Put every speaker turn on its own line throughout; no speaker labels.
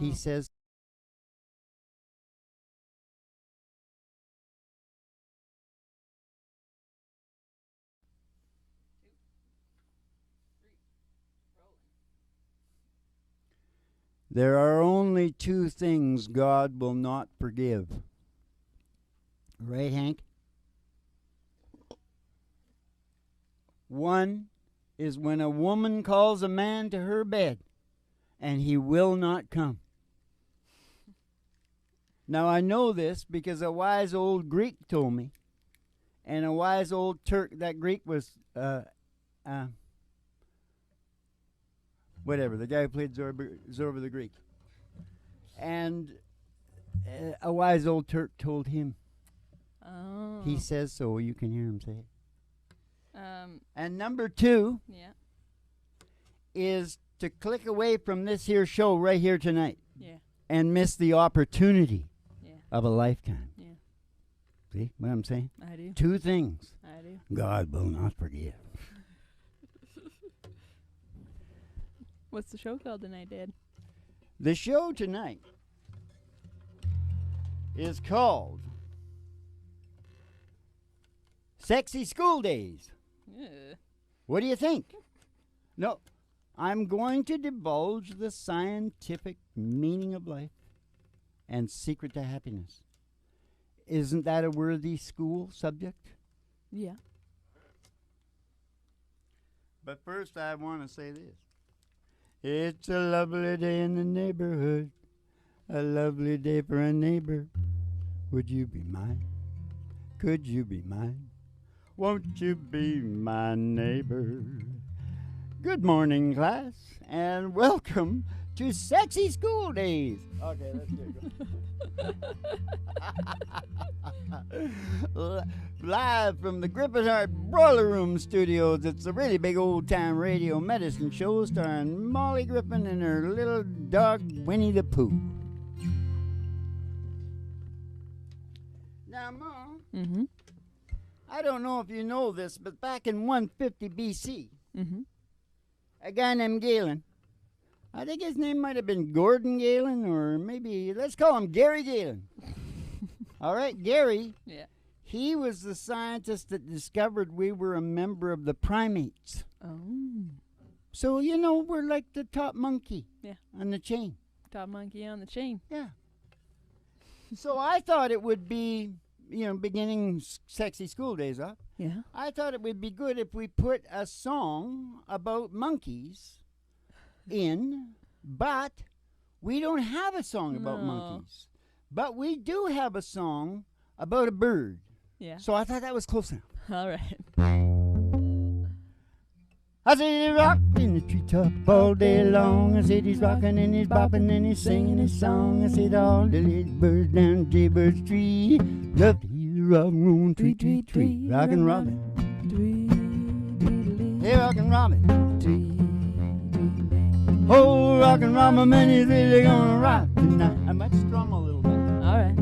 He says, there are only two things God will not forgive. Right, Hank? One is when a woman calls a man to her bed and he will not come. Now, I know this because a wise old Greek told me, and a wise old Turk, that Greek was, whatever, the guy who played Zorba the Greek. And a wise old Turk told him.
Oh.
He says so, you can hear him say it. And number two is to click away from this here show right here tonight and miss the opportunity of a lifetime. Yeah. See what I'm saying?
I do.
Two things.
I do.
God will not forgive.
What's the show called tonight, Dad?
The show tonight is called Sexy School Days. What do you think? No, I'm going to divulge the scientific meaning of life and secret to happiness. Isn't that a worthy school subject?
Yeah.
But first I want to say this. It's a lovely day in the neighborhood, a lovely day for a neighbor. Would you be mine? Could you be mine? Won't you be my neighbor? Good morning, class, and welcome to Sexy School Days. Okay, let's go. Live from the Griffith Hart Broiler Room Studios, it's a really big old-time radio medicine show starring Molly Griffin and her little dog, Winnie the Pooh. Now, Mom, I don't know if you know this, but back in 150 BC, a guy named Galen, I think his name might have been Gordon Galen, or maybe, let's call him Gary Galen. All right, Gary, he was the scientist that discovered we were a member of the primates.
Oh.
So, you know, we're like the top monkey on the chain.
Top monkey on the chain.
Yeah. So I thought it would be, you know, beginning Sexy School Days up.
Yeah.
I thought it would be good if we put a song about monkeys in, but we don't have a song about monkeys. But we do have a song about a bird.
Yeah.
So I thought that was close enough.
All right.
I said he rocked in the treetop all day long. I said he's rocking and he's bopping and he's singing his song. I said all the little birds down Jaybird's tree love to hear the robin room, tweet, tweet, tweet, rockin' robin. Hey, rockin' robin. Oh, rockin' robin, man, he's really gonna rock tonight. I might strum a little bit.
All right.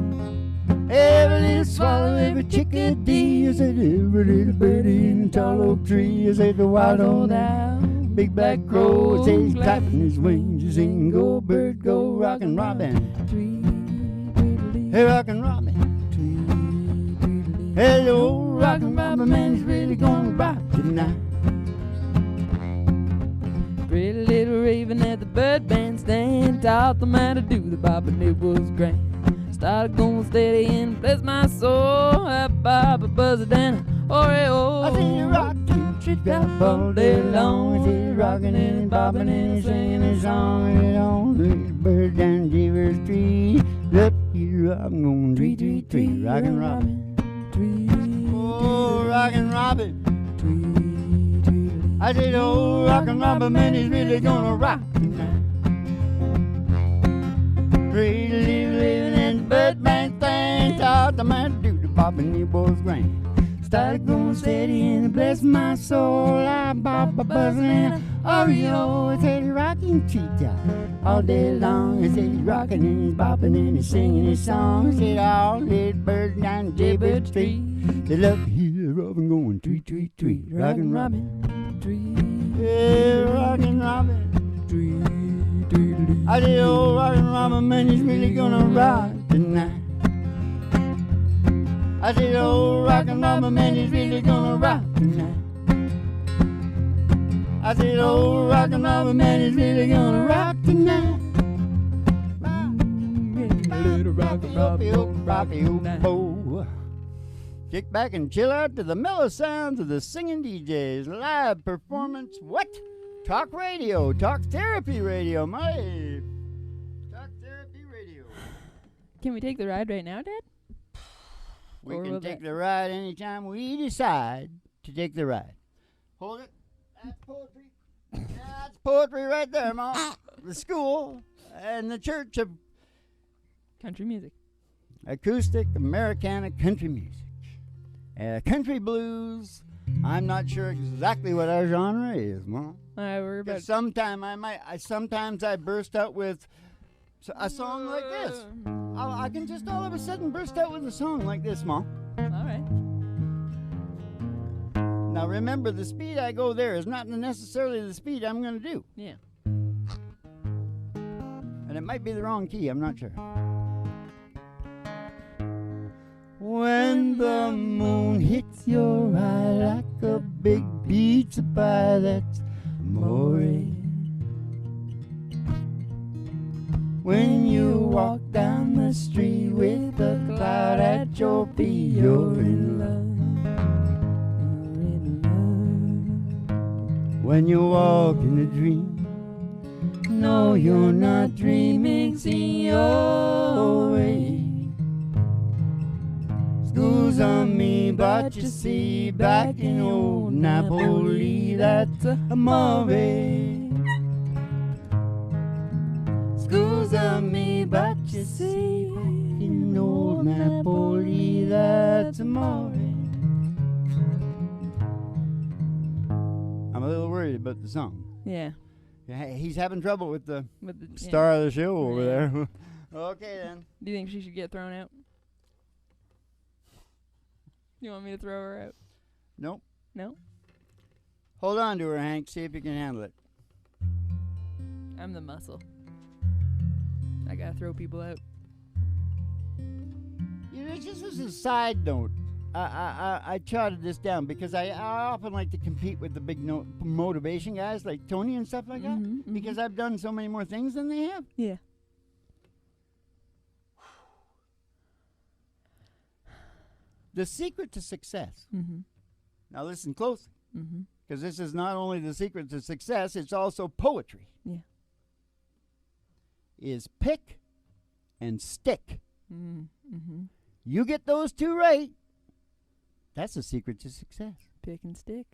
Every little swallow, every chickadee, I said every little birdie in the tall oak tree, I said the wild old owl, big black crow, I said he's clapping his wings, he's singing go bird go, rockin' robin. Hey, rockin' robin. Hello, rockin' robin, man, he's really gonna rock tonight.
Pretty little raven at the bird bandstand taught the man to do the bop, and it was grand. Started going steady and bless my soul. That bop a buzzer down, Oreo.
I see you rockin', treetop all day long. I see you rockin' and bopping and singing a song. And on the bird down Jaybird's tree, up here I'm going tweet, tweet, tweet, rockin' robin. Oh, rockin' robin. I said, oh, rockin' robin, man, he's really gonna rock tonight. Pretty little living in the bird band thing, taught the man to do the bop and he was grand. Started going steady and bless my soul. I bop a buzzing and a Oreo. I said he's rocking treetop all day long. I said he's rocking and he's bopping and he's singing his song. I said all little birds down Jaybird's tree, they love to hear the robin going tweet, tweet, tweet, rockin' robin. Yeah, rockin' robin. I said, old rockin' mama man, he's really gonna rock tonight. I said, old rockin' mama man, he's really gonna rock tonight. I said, old rockin' mama man, he's really gonna rock tonight. Kick back and chill out to the mellow sounds of the singing DJs. Live performance, what? Talk radio, talk therapy radio, my talk therapy radio.
Can we take the ride right now, Dad?
We
Or
can
will
take
that-
the ride anytime we decide to take the ride. Hold it. That's poetry. That's poetry right there, Mom. The school and the church of
Country music.
acoustic Americana country music. Country blues. I'm not sure exactly what our genre is, Mom.
We're about.
Sometimes I burst out with a song like this. I can just all of a sudden burst out with a song like this, Mom.
All right.
Now remember, the speed I go there is not necessarily the speed I'm going to do.
Yeah.
And it might be the wrong key, I'm not sure. When the moon hits your eye like a big pizza pie, that's amore. When you walk down the street with a cloud at your feet, you're in love. You're in love. When you walk in a dream, no, you're not dreaming, see your way. School's on me, but you see, back in old Napoli, that's amore. School's on me, but you see, in old Napoli, that's amore. I'm a little worried about the song.
Yeah.
He's having trouble with the
But the
star of the show over
Yeah.
there. Okay, then.
Do you think she should get thrown out? You want me to throw her out?
Nope.
No?
Hold on to her, Hank. See if you can handle it.
I'm the muscle. I gotta throw people out.
You know, just as a side note, I jotted this down because I often like to compete with the big motivation guys like Tony and stuff like that
Mhm, mhm.
because I've done so many more things than they have.
Yeah.
The secret to success.
Mm-hmm.
Now listen closely,
Mm-hmm.
because this is not only the secret to success, it's also poetry.
Yeah.
Is pick and stick.
Mm-hmm.
You get those two right, that's the secret to success.
Pick and stick.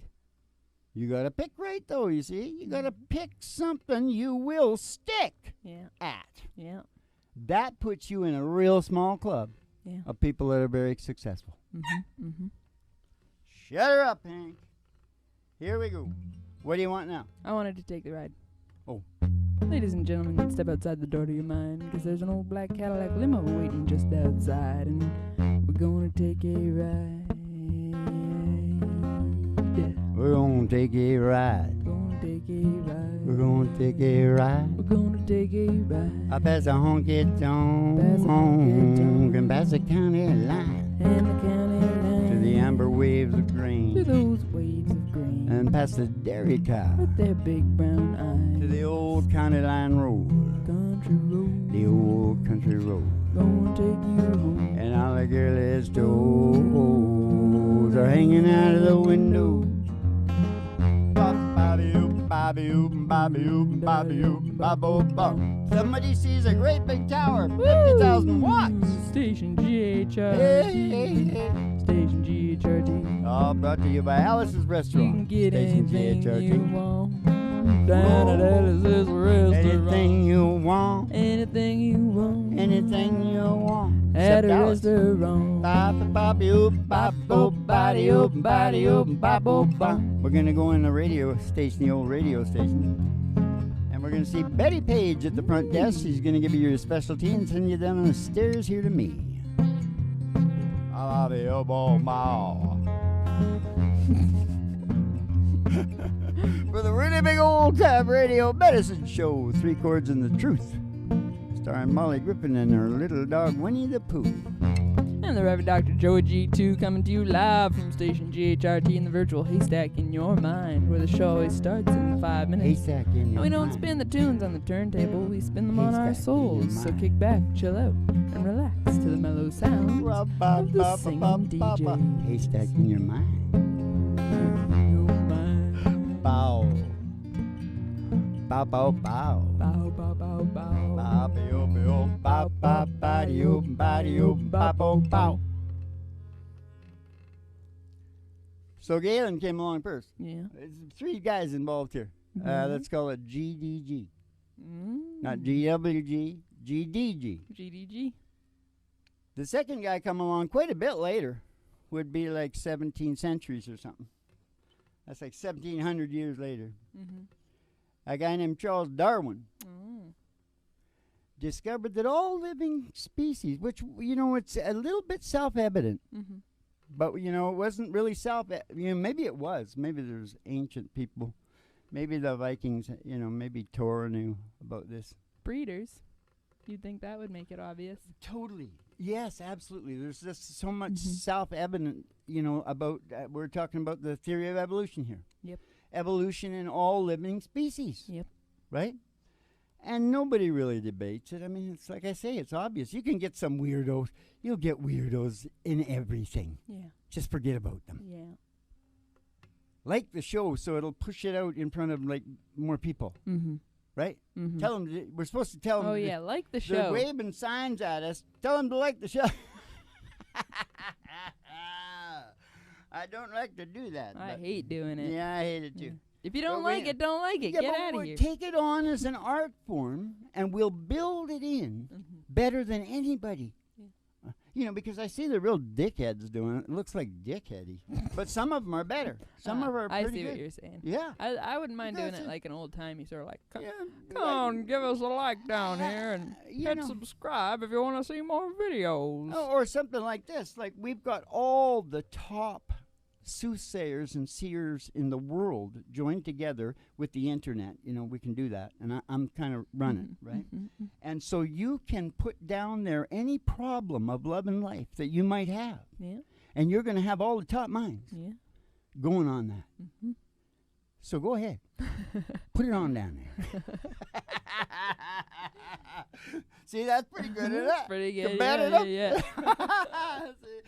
You gotta pick right though, you see. You gotta pick something you will stick
Yeah.
at.
Yeah.
That puts you in a real small club
Yeah.
of people that are very successful.
Mm-hmm. Mm-hmm.
Shut her up, Hank. Here we go. What do you want now?
I wanted to take the ride.
Oh.
Ladies and gentlemen, step outside the door to your mind, because there's an old black Cadillac limo waiting just outside, and we're gonna take a ride.
We're gonna take a ride.
Gonna take a ride.
We're gonna take a ride.
We're gonna take a ride.
I pass a honky
Pass a honky
tonk
tonk.
and pass the county line
And the county line.
to the amber waves of
To
grain
those waves of grain.
and past the dairy cow
With their big brown eyes.
to the old county line road,
Country road.
the old country road.
Gonna take you home.
And all the girlies' toes are hanging out of the window. Somebody sees a great big tower, 50,000 watts.
Station GHRT.
Hey, hey, hey.
Station GHRT.
All brought to you by Alice's
You can
Restaurant.
get
Station
anything
GHRT.
you want. Down at Alice's restaurant.
Anything you want,
Anything you want.
anything you want.
At
Except
a
Alice.
restaurant.
We're gonna go in the radio station, the old radio station, and we're gonna see Betty Page at the front desk. She's gonna give you your specialty and send you down the stairs here to me. I love you, elbow mall. for the really big old time radio medicine show, Three Chords and the Truth, starring Molly Griffin and her little dog Winnie the Pooh.
And the Reverend Dr. Joey G2 coming to you live from station GHRT in the virtual haystack in your mind, where the show always starts in 5 minutes.
Haystack in your
And we don't
mind.
spin the tunes on the turntable, we spin them on our
Haystack in
souls.
your
So
mind.
kick back, chill out, and relax to the mellow sound of the singing DJ.
Haystack in your mind.
Your mind.
Bow. Bow, bow, bow.
Bow, bow, bow, bow.
Bow, bow, bow, bow, bow, bow, bow, bow, bow, bow. So Galen came along first.
Yeah.
There's 3 guys involved here. Let's call it GDG. Not GWG, GDG.
GDG.
The second guy come along quite a bit later. Would be like 17 centuries or something. That's like 1,700 years later. A guy named Charles Darwin discovered that all living species, which, you know, it's a little bit self-evident, but, you know, it wasn't really maybe it was. Maybe there's ancient people. Maybe the Vikings, you know, maybe Thor knew about this.
Breeders. You'd think that would make it obvious.
Totally. Yes, absolutely. There's just so much self-evident, you know, about, we're talking about the theory of evolution here.
Yep.
Evolution in all living species.
Yep.
Right? And nobody really debates it. I mean, it's like I say, it's obvious. You can get some weirdos. You'll get weirdos in everything.
Yeah.
Just forget about them.
Yeah.
Like the show, so it'll push it out in front of, like, more people. Right? Tell them, we're supposed to tell them.
Oh, yeah, like the
They're
show.
waving signs at us. Tell them to like the show. I don't like to do that.
I hate doing it.
Yeah, I hate it too.
If you don't
But
like it, don't like it.
Yeah,
Get
but
out of
we'll
here.
take it on as an art form, and we'll build it in better than anybody. You know, because I see the real dickheads doing it. It looks like dickheady. But some of them are better. Some of them are pretty
I see
good.
what you're saying.
Yeah.
I wouldn't mind doing
Because
it like an old-timey sort of like, come
Yeah,
on, give us a like down here and
you
hit
know.
subscribe if you want to see more videos.
Oh, or something like this. Like, we've got all the top soothsayers and seers in the world joined together with the internet. You know, we can do that. And I'm kind of running, right? And so you can put down there any problem of love and life that you might have.
Yeah.
And you're going to have all the top minds
Yeah.
going on that. So go ahead. Put it on down there. See, that's pretty good, isn't it?
That's pretty good.
Competitive?
Yeah.
See,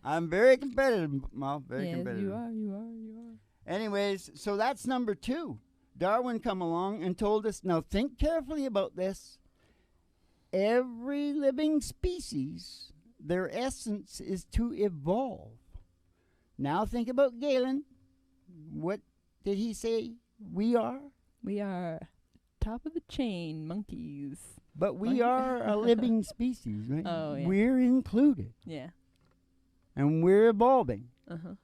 I'm very competitive, Mal. Very
Yes,
competitive.
you are.
Anyways, so that's number 2. Darwin come along and told us, now think carefully about this. Every living species, their essence is to evolve. Now think about Galen. What did he say we are?
We are top of the chain monkeys.
But we are a living species, right?
Oh, yeah.
We're included.
Yeah.
And we're evolving.
Uh-huh.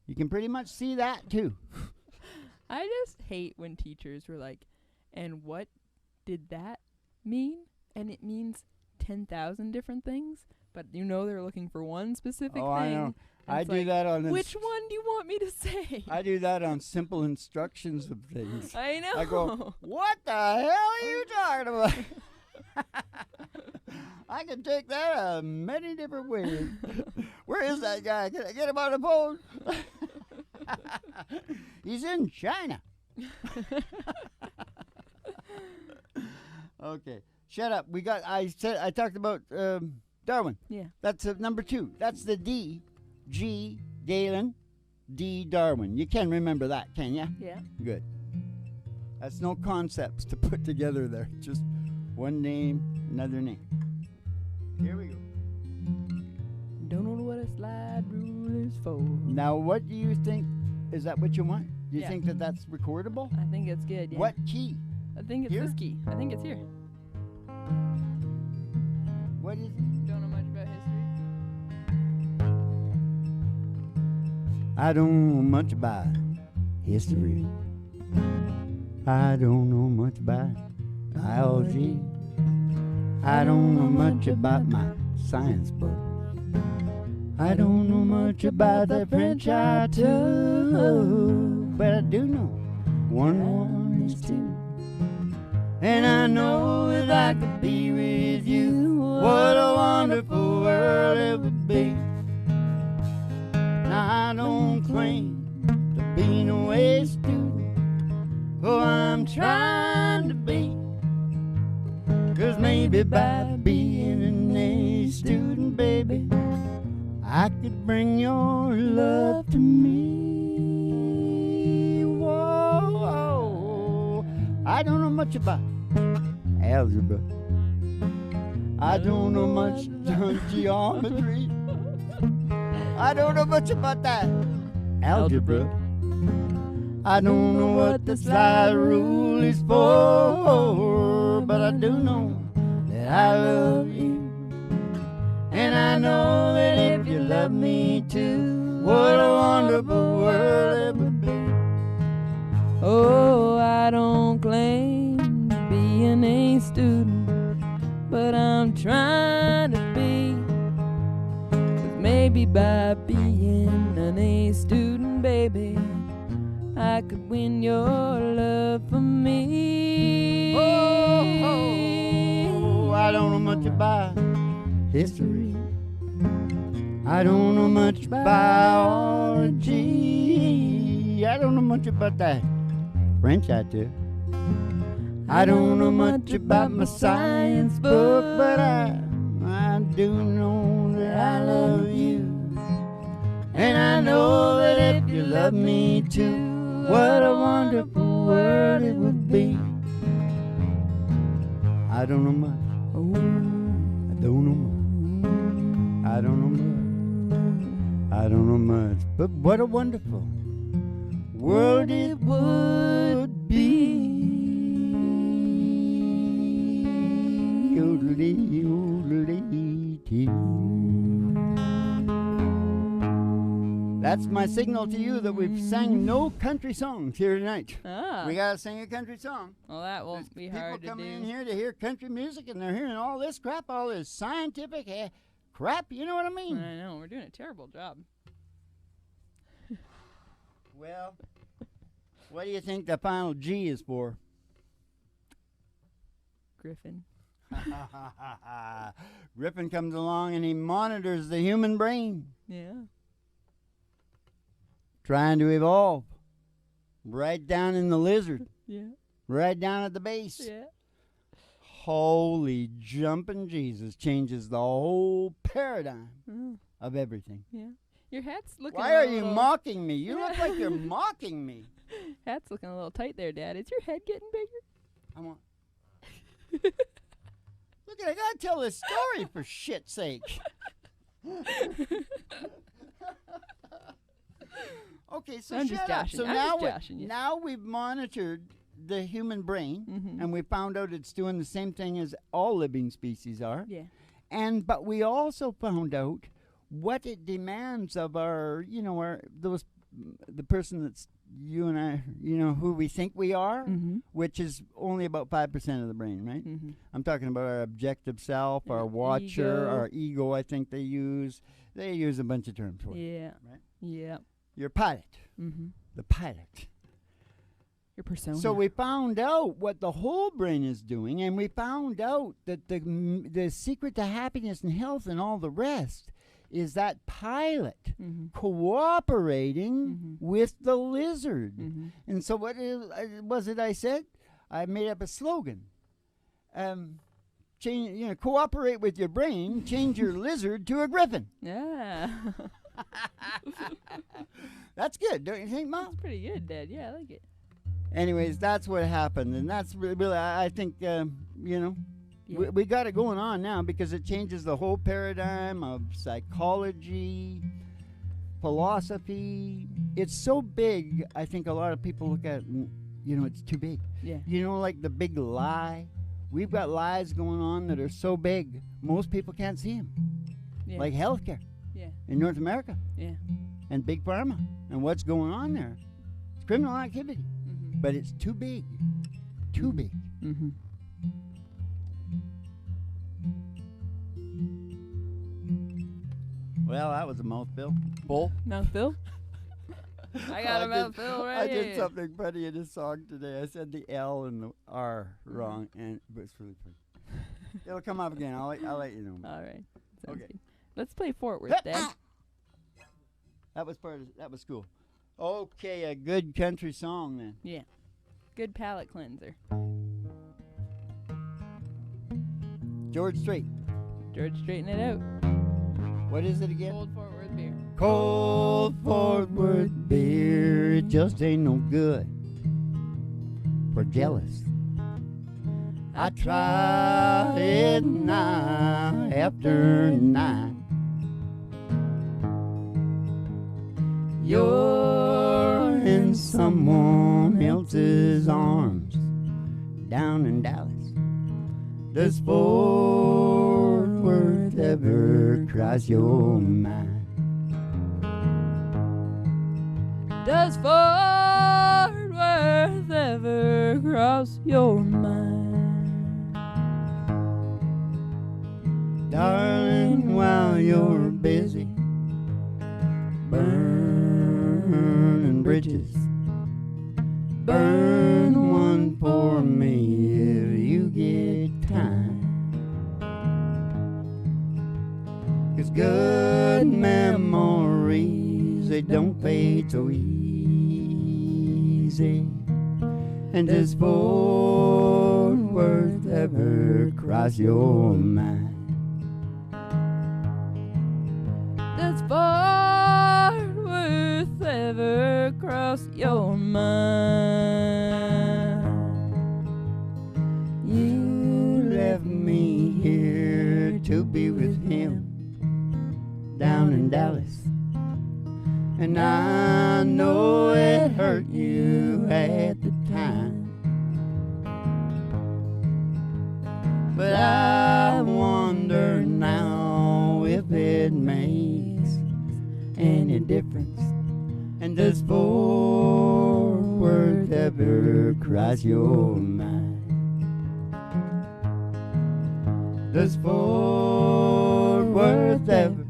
You can pretty much see that, too.
I just hate when teachers were like, and what did that mean? And it means 10,000 different things, but you know they're looking for one specific thing.
I know.
And
I
it's
do
like,
that on
which one do you want me to say?
I do that on simple instructions of things.
I know.
I go, what the hell are you talking about? I can take that many different ways. Where is that guy? Can I get him on the phone? He's in China. Okay, shut up. I talked about Darwin.
Yeah.
That's number 2. That's the D. G, Galen. D, Darwin. You can remember that, can you?
Yeah.
Good. That's no concepts to put together there. Just one name, another name. Here we go.
Don't know what a slide rule is for.
Now, what do you think? Is that what you want? Do you
Yeah.
think that that's recordable?
I think it's good, yeah.
What key?
I think it's
Here?
this key. I think it's here.
What is it?
Don't know much about history.
I don't know much about history. I don't know much about biology. I don't know much about my science book. I don't know much about the French I took. But I do know one is two. And I know that I could be with you. What a wonderful world it would be. Now I don't claim to be no A student, oh, I'm trying to be. 'Cause maybe by being an A student, baby, I could bring your love to me. Whoa, I don't know much about algebra. I don't know much about geometry. I don't know much about that algebra. I don't know what the slide rule is for, but I do know that I love you. And I know that if you love me too, what a wonderful world it would be.
Oh, I don't claim to be an A student, but I'm trying to be. 'Cause maybe by being an A student, baby, I could win your love for me.
Oh, I don't know much about history. I don't know much biology. I don't know much about that French I do. I don't know much about my science book, but I do know that I love you. And I know that if you love me too, what a wonderful world it would be. I don't know much. Oh, I don't know much. I don't know much. I don't know much. But what a wonderful world it would be. Yodelee, yodelee, tee. That's my signal to you that we've sang no country songs here tonight.
Ah.
We gotta sing a country song.
Well, that won't be hard to do.
People come in here to hear country music, and they're hearing all this crap, all this scientific crap. You know what I mean?
I know. We're doing a terrible job.
Well, what do you think the final G is for?
Griffin.
Griffin comes along and he monitors the human brain,
Yeah.
trying to evolve. Right down in the lizard.
Yeah.
Right down at the base.
Yeah.
Holy jumping Jesus, changes the whole paradigm of everything.
Yeah. Your hat's looking
Why are you mocking me? You look like you're mocking me.
Hat's looking a little tight there, Dad. Is your head getting bigger?
I want. Look at, I gotta tell this story for shit's sake. Okay, so
I'm just
shut up.
joshing.
So
I'm
now,
just joshing you.
now we've monitored the human brain, and we found out it's doing the same thing as all living species are.
Yeah.
But we also found out what it demands of our, the person that's you and I, who we think we are, which is only about 5% of the brain, right? I'm talking about our objective self, our watcher,
ego.
our ego. I think they use a bunch of terms for it.
Yeah.
Right?
Yeah.
Your pilot, the pilot.
Your persona.
So we found out what the whole brain is doing, and we found out that the secret to happiness and health and all the rest is that pilot cooperating with the lizard. And so what was it I said? I made up a slogan. Cooperate with your brain, change your lizard to a griffin.
Yeah.
That's good, don't you think, Mom?
That's pretty good, Dad. Yeah, I like it.
Anyways, that's what happened, and that's really, I think, we got it going on now because it changes the whole paradigm of psychology, philosophy. It's so big, I think a lot of people look at it and, it's too big.
Yeah.
Like the big lie. We've got lies going on that are so big, most people can't see them.
Yeah.
Like healthcare in North America.
Yeah.
And big pharma. And what's going on there? It's criminal activity. But it's too big. Too big. Well, that was a mouthful. Bull.
Mouthful? I got a mouthful right
I
here.
did something funny in a song today. I said the L and the R wrong, and but it's really funny. It'll come up again. I'll let you know.
All right. Sounds
Okay.
good. Let's play Fort Worth,
Hip,
Dad.
That was that was cool. Okay, a good country song then.
Yeah. Good palate cleanser.
George Strait.
George, straighten it out.
What is it again?
Old Fort Worth beer.
Cold Fort Worth beer, it just ain't no good for jealous. I tried it night after night. You're in someone else's arms down in Dallas. Does Fort Worth ever cross your mind?
Does Fort Worth ever cross your mind?
Darling, while you're busy burning bridges, burn one for me if you get time. 'Cause good memories, they don't fade so easy. And does Fort Worth ever cross your mind?
Does Fort Worth ever cross your mind?
You left me here to be with him down in Dallas, and I know it hurt you at the time, but I wonder now if it makes any difference. And does Fort Worth ever cross your mind? Does Fort Worth ever?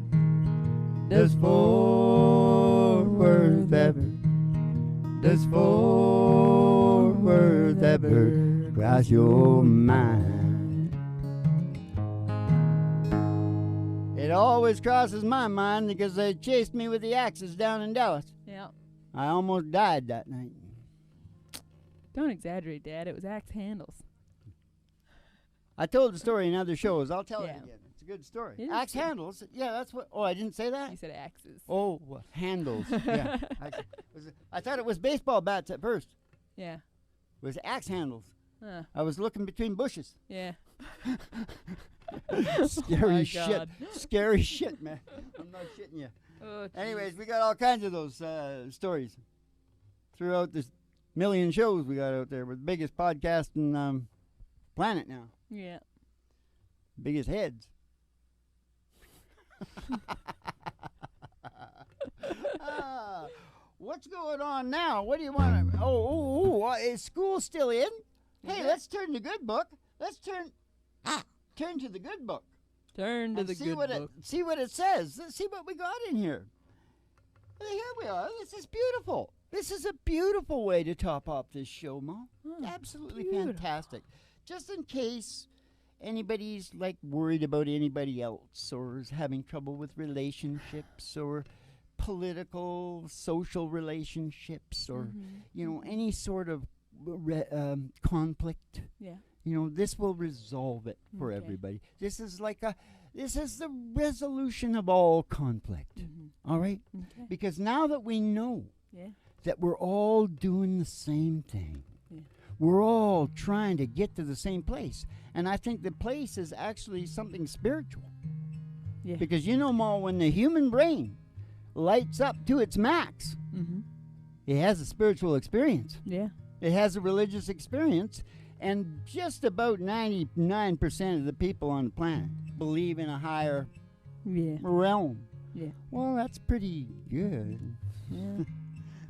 Does Fort Worth ever? Does Fort Worth ever cross your mind? It always crosses my mind because they chased me with the axes down in Dallas.
Yeah.
I almost died that night.
Don't exaggerate, Dad. It was axe handles.
I told the story in other shows. I'll tell it
Yeah.
again. It's a good story.
It is
Axe
good.
handles. Yeah, that's what. Oh, I didn't say that?
You said axes.
Oh, handles. Yeah. I thought it was baseball bats at first.
Yeah.
It was axe handles.
Huh.
I was looking between bushes.
Yeah.
Scary
my
shit.
God.
Scary shit, man. I'm not shitting you.
Oh,
Anyways, we got all kinds of those stories throughout this million shows we got out there. We're the biggest podcast in planet now.
yeah.
Biggest heads. What's going on now? What do you want to... is school still in? Hey, let's turn to good book. Let's turn to the good book.
Turn to
And
the good book.
see what it says. Let's see what we got in here. Here we are. This is beautiful. This is a beautiful way to top off this show, Mo. Absolutely
beautiful.
fantastic. Just in case anybody's like worried about anybody else or is having trouble with relationships or political, social relationships or, any sort of conflict.
Yeah.
This will resolve it for
Okay.
everybody. This is the resolution of all conflict. All right?
Okay.
Because now that we know
Yeah.
that we're all doing the same thing, we're all trying to get to the same place. And I think the place is actually something spiritual.
Yeah.
Because Mo, when the human brain lights up to its max, it has a spiritual experience.
Yeah.
It has a religious experience. And just about 99% of the people on the planet believe in a higher realm.
Yeah.
Well, that's pretty good.
Yeah.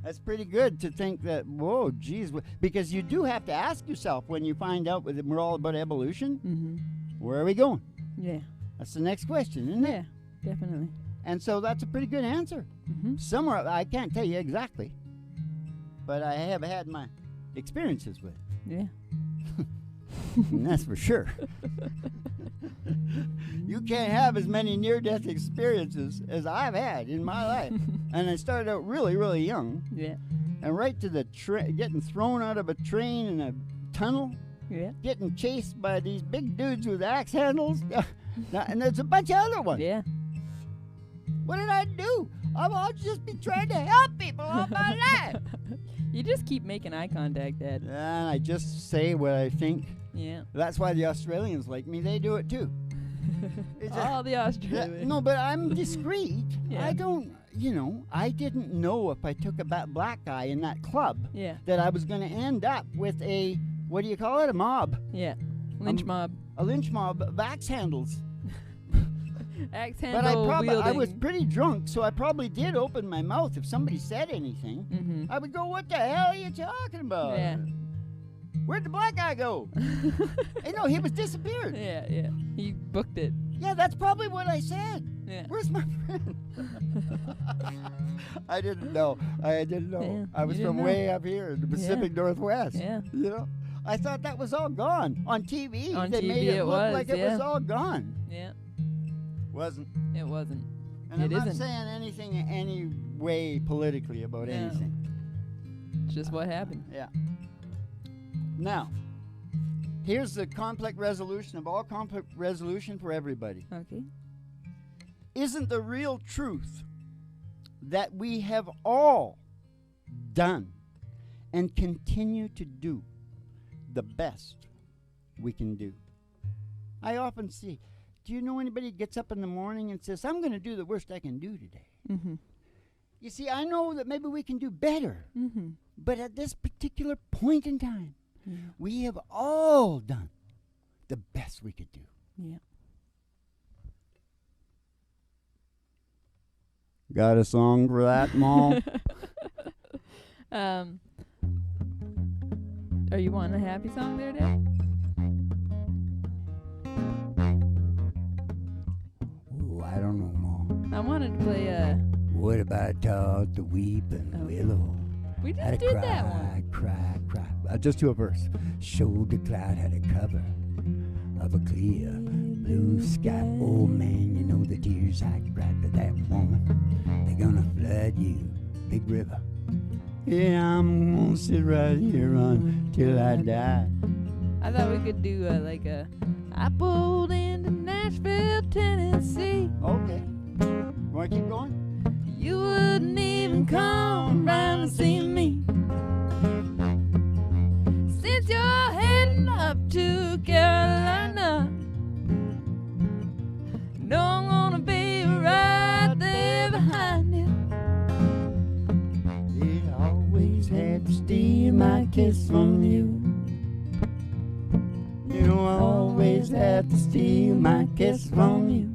That's pretty good to think that, whoa, geez. Because you do have to ask yourself when you find out that we're all about evolution, where are we going?
Yeah.
That's the next question, isn't it?
Yeah. Definitely.
And so that's a pretty good answer. Somewhere, I can't tell you exactly, but I have had my experiences with it.
Yeah.
And that's for sure. You can't have as many near-death experiences as I've had in my life. And I started out really, really young.
Yeah.
And right to the getting thrown out of a train in a tunnel.
Yeah.
Getting chased by these big dudes with axe handles. And there's a bunch of other ones.
Yeah.
What did I do? I'll just be trying to help people all my life.
You just keep making eye contact, Dad.
And I just say what I think.
Yeah.
That's why the Australians like me. They do it too.
All the Australians.
No, but I'm discreet.
Yeah.
I don't, I didn't know if I took a black guy in that club that I was going to end up with a, what do you call it, a mob?
Yeah. Lynch mob.
A lynch mob of axe handles.
Axe
But
handle
I was pretty drunk, so I probably did open my mouth. If somebody said anything,
Mm-hmm.
I would go, what the hell are you talking about?
Yeah.
Where'd the black guy go? Hey, no, he was disappeared.
Yeah. He booked it.
Yeah, that's probably what I said.
Yeah.
Where's my friend? I didn't know.
Yeah,
I was
you
from
didn't
way up here in the Pacific Northwest.
Yeah.
I thought that was all gone. On TV,
On
they
TV
made it look
was,
like it was all gone.
Yeah.
Wasn't.
It wasn't.
And
It
I'm not
isn't.
saying anything any way politically about
No.
anything.
It's just what happened.
Yeah. Now, here's the conflict resolution of all conflict resolution for everybody.
Okay.
Isn't the real truth that we have all done and continue to do the best we can do? I often see, do you know anybody who gets up in the morning and says, I'm going to do the worst I can do today?
Mm-hmm.
You see, I know that maybe we can do better,
Mm-hmm.
but at this particular point in time,
Yeah.
we have all done the best we could do.
Yeah.
Got a song for that, Mom?
Are you wanting a happy song there, Dad?
Oh, I don't know, Mom.
I wanted to play
What about the weeping willow?
we just
Had to
did
cry,
that one.
cry. Just do a verse. Shoulder cloud had a cover of a clear blue sky. Oh man, you know the tears I cried for that woman. They're gonna flood you, big river. Yeah, I'm gonna sit right here until I die.
I thought we could do I pulled into Nashville, Tennessee.
Okay. Wanna keep going?
You wouldn't even come round to see me. Since you're heading up to Carolina, no, I'm gonna be right there behind you.
Yeah, I always had to steal my kiss from you. You know, I always had to steal my kiss from you.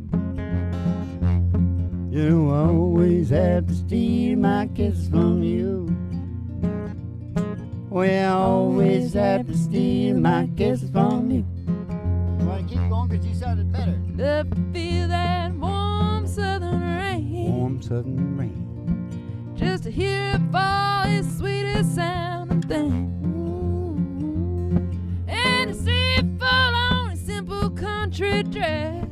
You know, I always had to steal my kiss from you. Well, I always had to steal my kiss from you. You want to keep going because you sounded better.
Love to feel that warm southern rain.
Warm southern rain.
Just to hear it fall is sweetest sounding thing. And to see it fall on a simple country dress.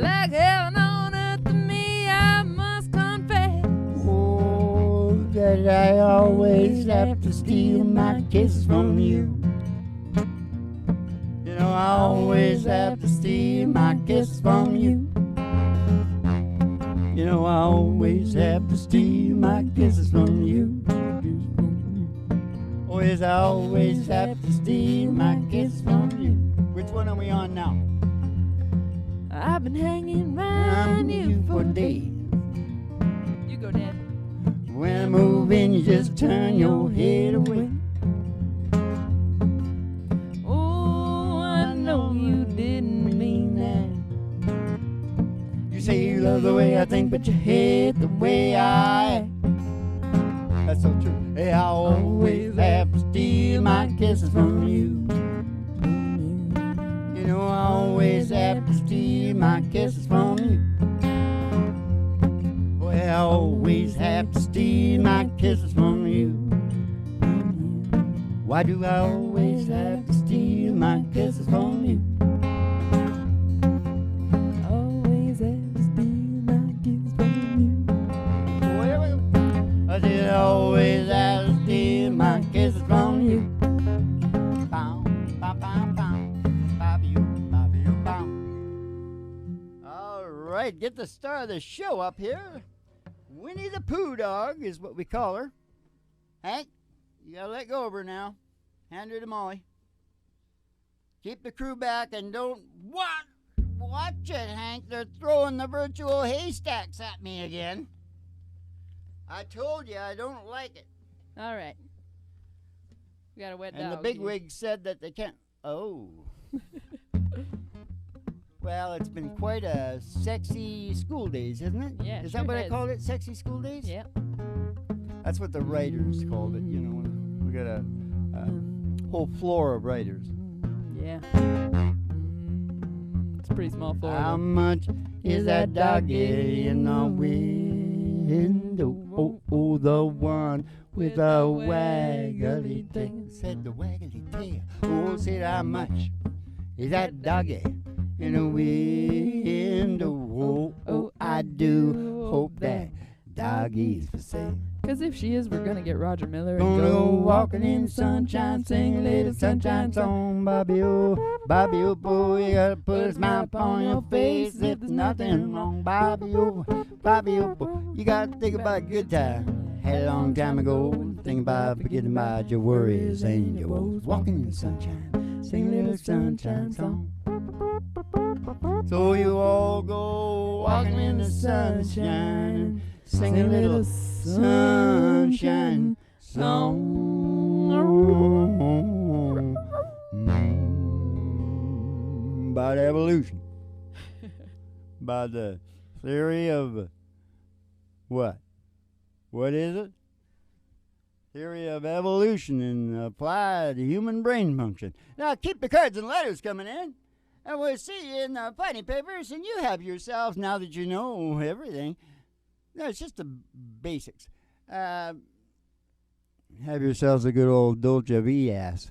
Like heaven on earth to me, I must confess.
Oh, that I always have to steal my kiss from you. You know, I always have to steal my kiss from you. You know, I always have to steal my kisses from you. Oh, yes, I always have to steal my kiss from you. Which one are we on now?
I've been hanging round you for days. You go, Dad.
When I move in, you just turn your head away.
Oh, I know you didn't mean that.
You say you love the way I think, but you hate the way I act. That's so true. Hey, I always have to steal my kisses from you. You know, I always have to steal my kisses from you. Boy, I always have to steal my kisses from Why do I always have to steal my kisses from you?
Always have to steal my kisses from you.
I said always have to steal my kisses from you. Bow, bow, bow, bow, bow. All right, get the star of the show up here. Winnie the Pooh dog is what we call her. Hank, you gotta let go of her now. Hand her to Molly. Keep the crew back and don't... What? Watch it, Hank. They're throwing the virtual haystacks at me again. I told you I don't like it.
All right. We got a wet dog.
And the bigwig said that they can't... Oh. Well, it's been quite a sexy school days, isn't it?
Yeah,
Is
sure
that what
has.
I called it? Sexy school days?
Yeah.
That's what the writers called it, you know. We got a whole floor of writers.
Yeah. It's a pretty small floor.
How
though.
much is that doggy in the window? Oh, the one with a waggly tail. Said the waggly tail. Oh, said how much is that doggy in the window? Oh, I do hope that doggy's for sale.
'Cause if she is, we're gonna get Roger Miller and
Gonna go
go
walking in the sunshine, sing a little sunshine song. Bobby, oh, boy, you gotta put a smile upon your face if there's nothing wrong. Bobby, oh, boy, you gotta think about a good time. Had a long time ago, think about forgetting about your worries and your woes. Walking in the sunshine, sing a little sunshine song. So you all go walking in the sunshine, sing a little sunshine song. About evolution. About the theory of what? What is it? Theory of evolution and applied to human brain function. Now keep the cards and letters coming in. And we'll see you in the fighting papers, and you have yourselves, now that you know everything. No, it's just the basics. Have yourselves a good old Dolce V ass.